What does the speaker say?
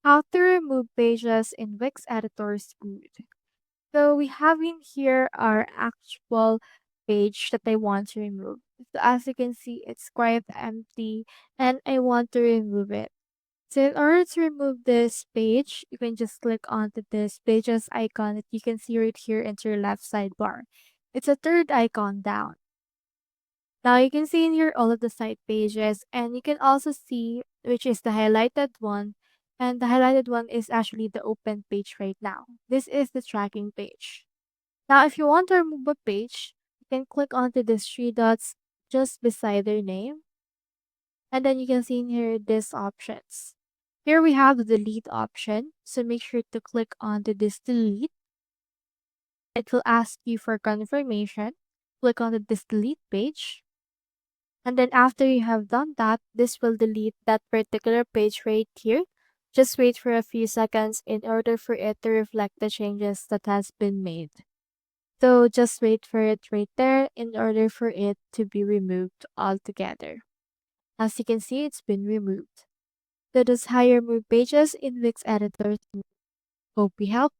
How to remove pages in Wix Editor Smooth. So we have in here our actual page that I want to remove. So as you can see, it's quite empty and I want to remove it. So in order to remove this page, you can just click onto this pages icon that you can see right here into your left sidebar. It's a third icon down. Now you can see in here all of the site pages and you can also see which is the highlighted one, and the highlighted one is actually the open page right now. This is the tracking page. Now if you want to remove a page, you can click onto these three dots just beside their name, and then you can see in here these options. Here we have the delete option, so make sure to click onto this delete. It will ask you for confirmation. Click on this delete page. And then after you have done that, this will delete that particular page right here. Just wait for a few seconds in order for it to reflect the changes that has been made. So just wait for it right there in order for it to be removed altogether. As you can see, it's been removed. So that's how you remove pages in Wix Editor. Hope we helped.